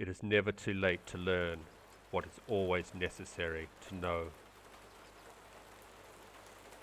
It is never too late to learn what is always necessary to know.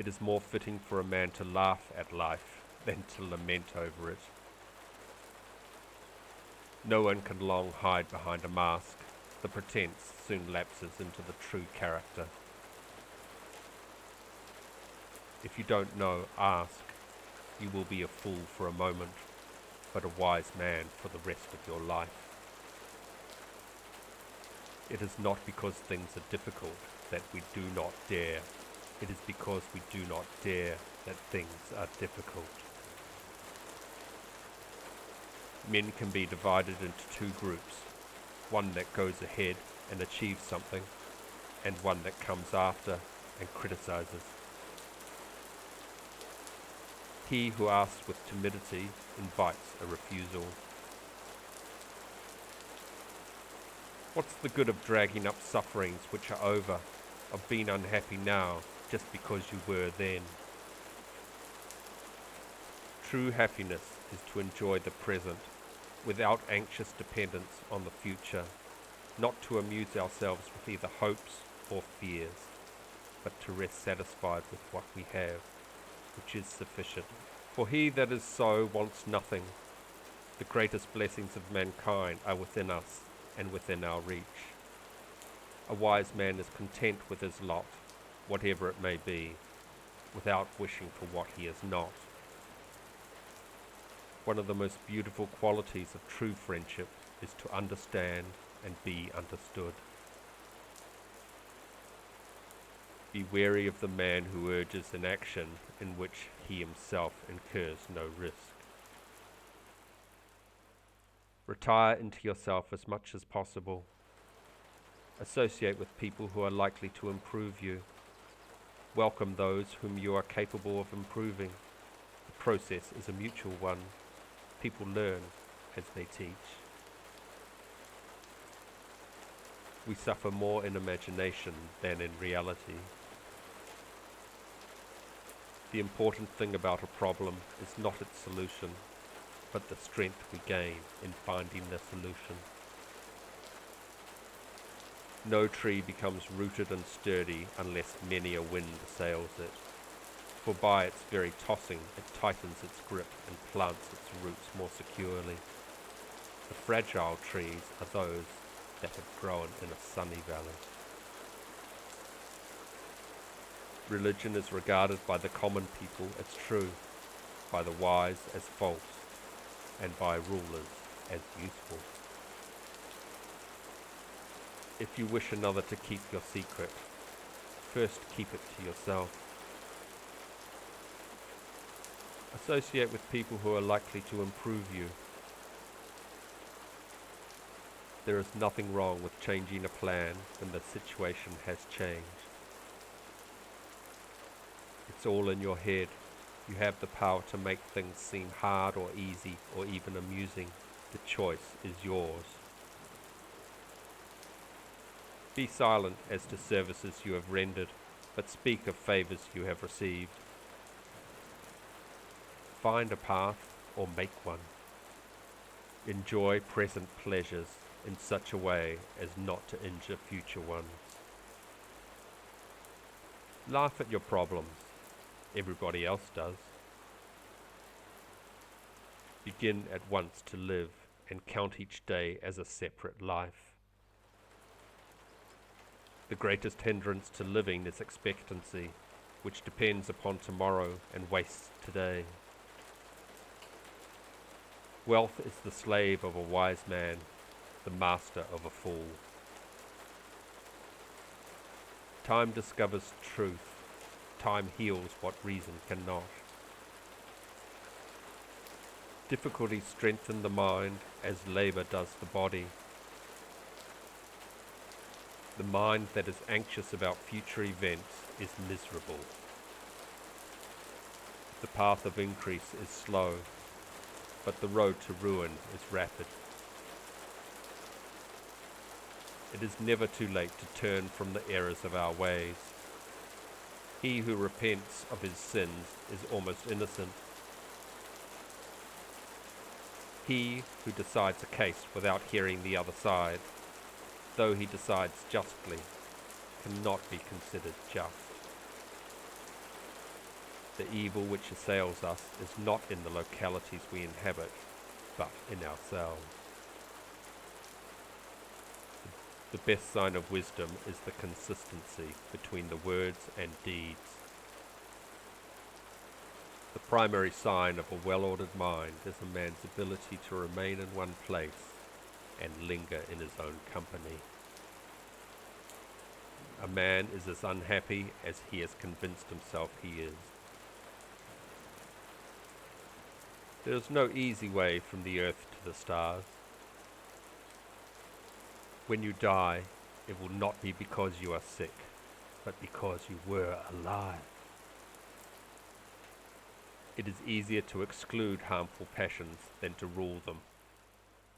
It is more fitting for a man to laugh at life than to lament over it. No one can long hide behind a mask. The pretense soon lapses into the true character. If you don't know, ask. You will be a fool for a moment, but a wise man for the rest of your life. It is not because things are difficult that we do not dare. It is because we do not dare that things are difficult. Men can be divided into two groups, one that goes ahead and achieves something, and one that comes after and criticizes. He who asks with timidity invites a refusal. What's the good of dragging up sufferings which are over, of being unhappy now just because you were then? True happiness is to enjoy the present, without anxious dependence on the future, not to amuse ourselves with either hopes or fears, but to rest satisfied with what we have, which is sufficient. For he that is so wants nothing. The greatest blessings of mankind are within us and within our reach. A wise man is content with his lot, whatever it may be, without wishing for what he is not. One of the most beautiful qualities of true friendship is to understand and be understood. Be wary of the man who urges an action in which he himself incurs no risk. Retire into yourself as much as possible. Associate with people who are likely to improve you. Welcome those whom you are capable of improving. The process is a mutual one. People learn as they teach. We suffer more in imagination than in reality. The important thing about a problem is not its solution, but the strength we gain in finding the solution. No tree becomes rooted and sturdy unless many a wind assails it, for by its very tossing it tightens its grip and plants its roots more securely. The fragile trees are those that have grown in a sunny valley. Religion is regarded by the common people as true, by the wise as false, and by rulers as useful. If you wish another to keep your secret, first keep it to yourself. Associate with people who are likely to improve you. There is nothing wrong with changing a plan when the situation has changed. It's all in your head. You have the power to make things seem hard or easy or even amusing. The choice is yours. Be silent as to services you have rendered, but speak of favors you have received. Find a path or make one. Enjoy present pleasures in such a way as not to injure future ones. Laugh at your problems. Everybody else does. Begin at once to live and count each day as a separate life. The greatest hindrance to living is expectancy, which depends upon tomorrow and wastes today. Wealth is the slave of a wise man, the master of a fool. Time discovers truth. Time heals what reason cannot. Difficulty strengthens the mind as labor does the body. The mind that is anxious about future events is miserable. The path of increase is slow, but the road to ruin is rapid. It is never too late to turn from the errors of our ways. He who repents of his sins is almost innocent. He who decides a case without hearing the other side, though he decides justly, cannot be considered just. The evil which assails us is not in the localities we inhabit, but in ourselves. The best sign of wisdom is the consistency between the words and deeds. The primary sign of a well-ordered mind is a man's ability to remain in one place and linger in his own company. A man is as unhappy as he has convinced himself he is. There is no easy way from the earth to the stars. When you die, it will not be because you are sick, but because you were alive. It is easier to exclude harmful passions than to rule them,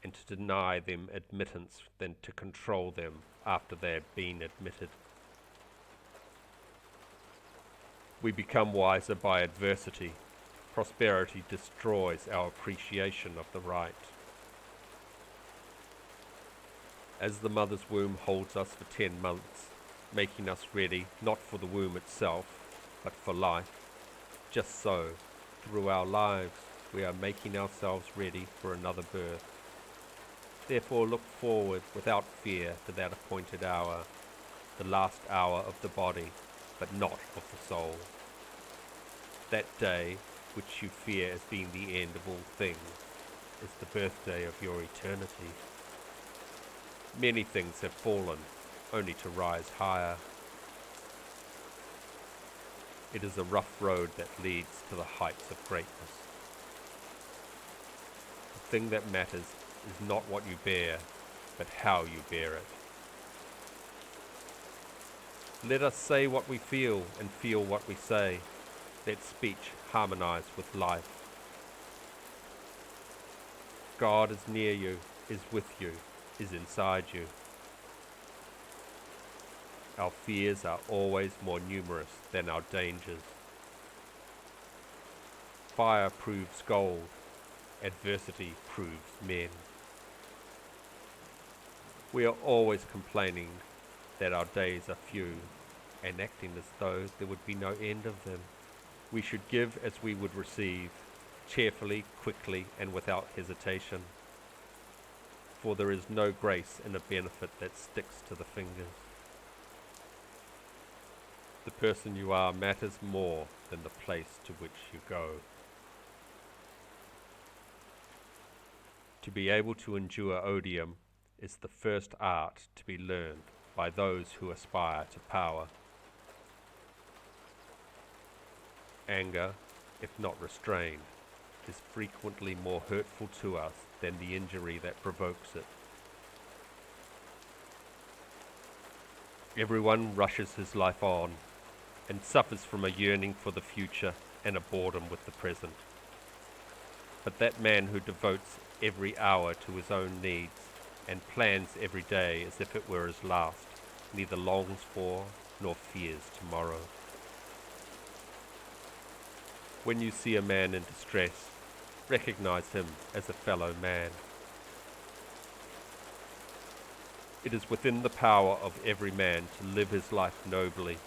and to deny them admittance than to control them after they have been admitted. We become wiser by adversity. Prosperity destroys our appreciation of the right. As the mother's womb holds us for 10 months, making us ready not for the womb itself, but for life, just so, through our lives, we are making ourselves ready for another birth. Therefore look forward without fear to that appointed hour, the last hour of the body, but not of the soul. That day, which you fear as being the end of all things, is the birthday of your eternity. Many things have fallen, only to rise higher. It is a rough road that leads to the heights of greatness. The thing that matters is not what you bear, but how you bear it. Let us say what we feel and feel what we say. Let speech harmonize with life. God is near you, is with you, is inside you. Our fears are always more numerous than our dangers. Fire proves gold, adversity proves men. We are always complaining that our days are few, and acting as though there would be no end of them. We should give as we would receive, cheerfully, quickly, and without hesitation. For there is no grace in a benefit that sticks to the fingers. The person you are matters more than the place to which you go. To be able to endure odium is the first art to be learned by those who aspire to power. Anger, if not restrained, is frequently more hurtful to us than the injury that provokes it. Everyone rushes his life on and suffers from a yearning for the future and a boredom with the present. But that man who devotes every hour to his own needs and plans every day as if it were his last, neither longs for nor fears tomorrow. When you see a man in distress, recognize him as a fellow man. It is within the power of every man to live his life nobly,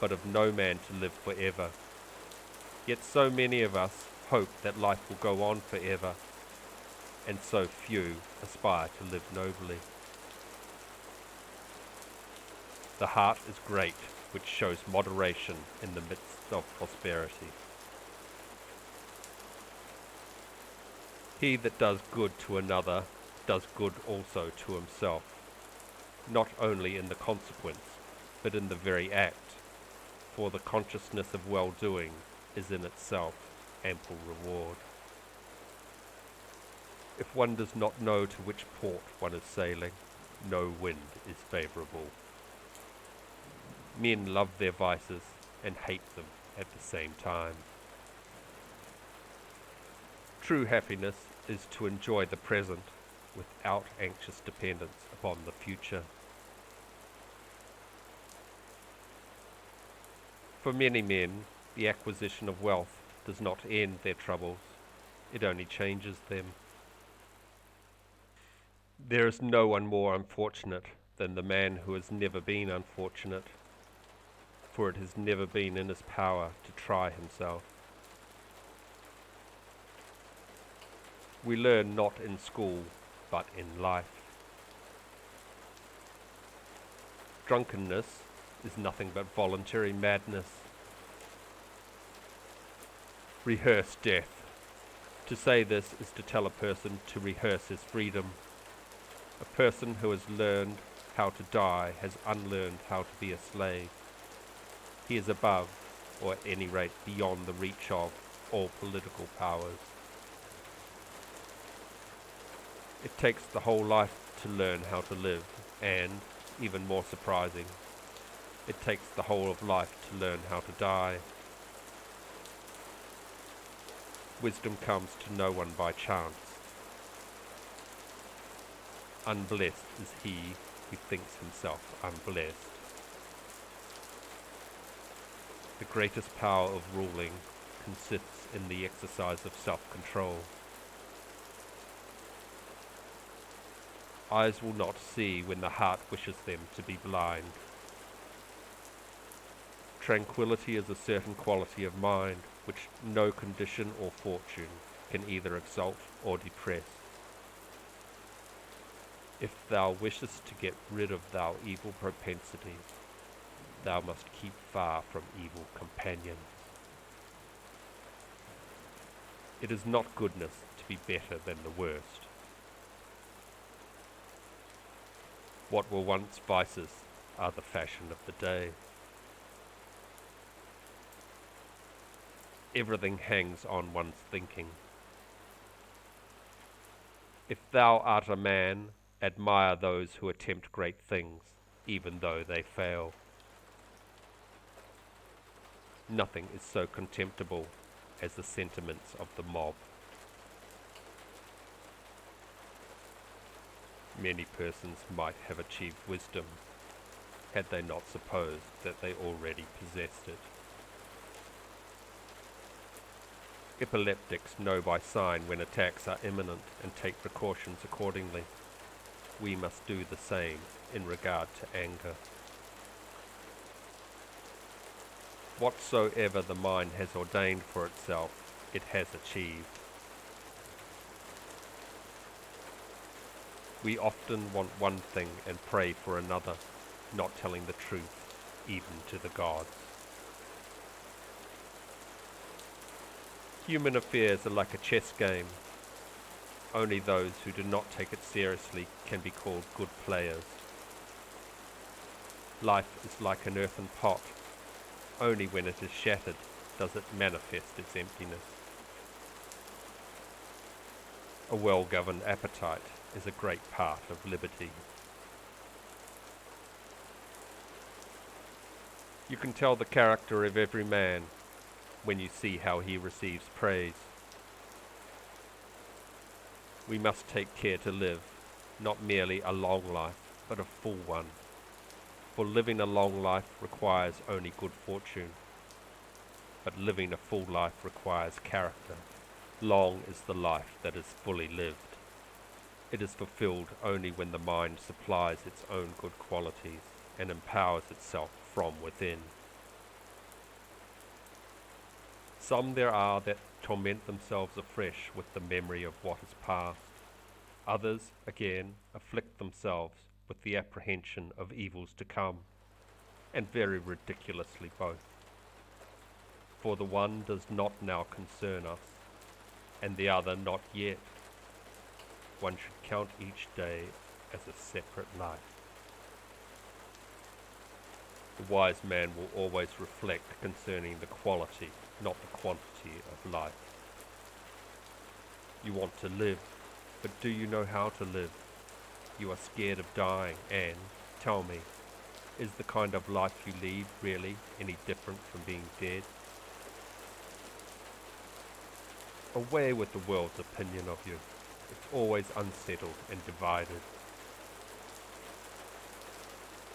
but of no man to live forever. Yet so many of us hope that life will go on forever, and so few aspire to live nobly. The heart is great, which shows moderation in the midst of prosperity. He that does good to another does good also to himself, not only in the consequence, but in the very act, for the consciousness of well-doing is in itself ample reward. If one does not know to which port one is sailing, no wind is favourable. Men love their vices and hate them at the same time. True happiness is to enjoy the present without anxious dependence upon the future. For many men, the acquisition of wealth does not end their troubles, it only changes them. There is no one more unfortunate than the man who has never been unfortunate, for it has never been in his power to try himself. We learn not in school, but in life. Drunkenness is nothing but voluntary madness. Rehearse death. To say this is to tell a person to rehearse his freedom. A person who has learned how to die has unlearned how to be a slave. He is above, or at any rate beyond the reach of, all political powers. It takes the whole life to learn how to live, and, even more surprising, it takes the whole of life to learn how to die. Wisdom comes to no one by chance. Unblessed is he who thinks himself unblessed. The greatest power of ruling consists in the exercise of self-control. Eyes will not see when the heart wishes them to be blind. Tranquility is a certain quality of mind which no condition or fortune can either exalt or depress. If thou wishest to get rid of thy evil propensities, thou must keep far from evil companions. It is not goodness to be better than the worst. What were once vices are the fashion of the day. Everything hangs on one's thinking. If thou art a man, admire those who attempt great things, even though they fail. Nothing is so contemptible as the sentiments of the mob. Many persons might have achieved wisdom had they not supposed that they already possessed it. Epileptics know by sign when attacks are imminent and take precautions accordingly. We must do the same in regard to anger. Whatsoever the mind has ordained for itself, it has achieved. We often want one thing and pray for another, not telling the truth, even to the gods. Human affairs are like a chess game. Only those who do not take it seriously can be called good players. Life is like an earthen pot. Only when it is shattered does it manifest its emptiness. A well-governed appetite is a great part of liberty. You can tell the character of every man when you see how he receives praise. We must take care to live, not merely a long life, but a full one. For living a long life requires only good fortune, but living a full life requires character. Long is the life that is fully lived. It is fulfilled only when the mind supplies its own good qualities and empowers itself from within. Some there are that torment themselves afresh with the memory of what is past. Others, again, afflict themselves with the apprehension of evils to come, and very ridiculously both. For the one does not now concern us, and the other not yet. One should count each day as a separate life. The wise man will always reflect concerning the quality, not the quantity of life. You want to live, but do you know how to live? You are scared of dying, and, tell me, is the kind of life you lead really any different from being dead? Away with the world's opinion of you. It's always unsettled and divided.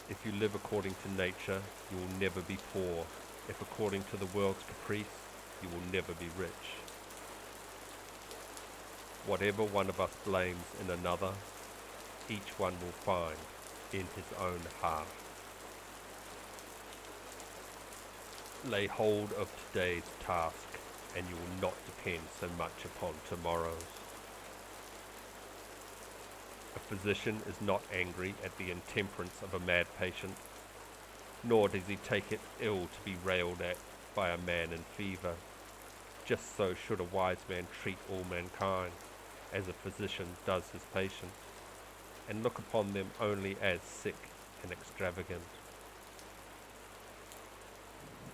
If you live according to nature, you will never be poor. If according to the world's caprice, you will never be rich. Whatever one of us blames in another, each one will find in his own heart. Lay hold of today's task, and you will not depend so much upon tomorrow's. A physician is not angry at the intemperance of a mad patient, nor does he take it ill to be railed at by a man in fever. Just so should a wise man treat all mankind, as a physician does his patient, and look upon them only as sick and extravagant.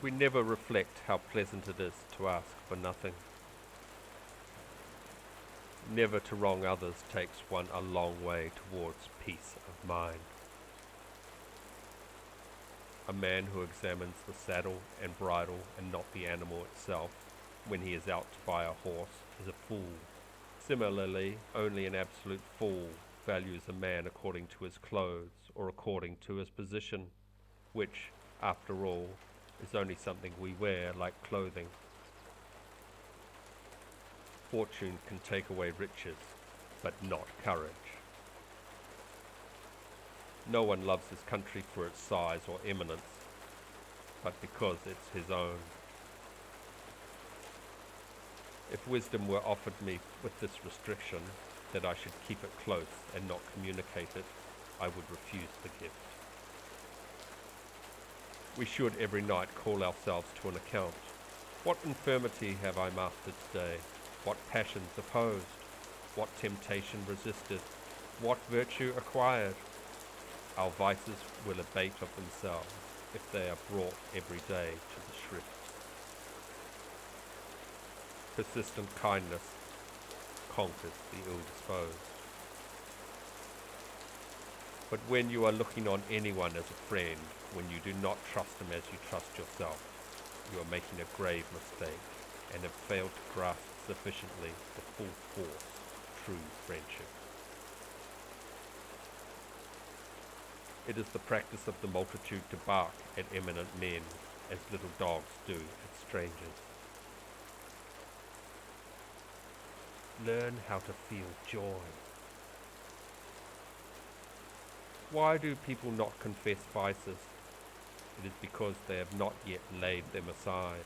We never reflect how pleasant it is to ask for nothing. Never to wrong others takes one a long way towards peace of mind. A man who examines the saddle and bridle and not the animal itself when he is out to buy a horse is a fool. Similarly, only an absolute fool values a man according to his clothes or according to his position, which, after all, is only something we wear like clothing. Fortune can take away riches, but not courage. No one loves his country for its size or eminence, but because it's his own. If wisdom were offered me with this restriction, that I should keep it close and not communicate it, I would refuse the gift. We should every night call ourselves to an account. What infirmity have I mastered today? What passions opposed? What temptation resisted? What virtue acquired? Our vices will abate of themselves if they are brought every day to the shrift. Persistent kindness conquers the ill-disposed. But when you are looking on anyone as a friend, when you do not trust him as you trust yourself, you are making a grave mistake and have failed to grasp sufficiently the full force of true friendship. It is the practice of the multitude to bark at eminent men as little dogs do at strangers. Learn how to feel joy. Why do people not confess vices? It is because they have not yet laid them aside.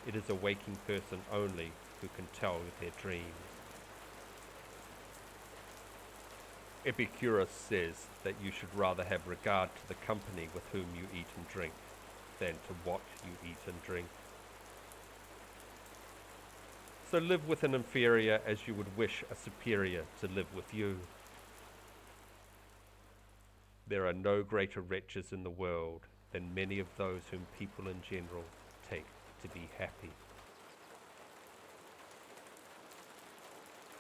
It is a waking person only who can tell their dreams. Epicurus says that you should rather have regard to the company with whom you eat and drink than to what you eat and drink. So live with an inferior as you would wish a superior to live with you. There are no greater wretches in the world than many of those whom people in general take to be happy.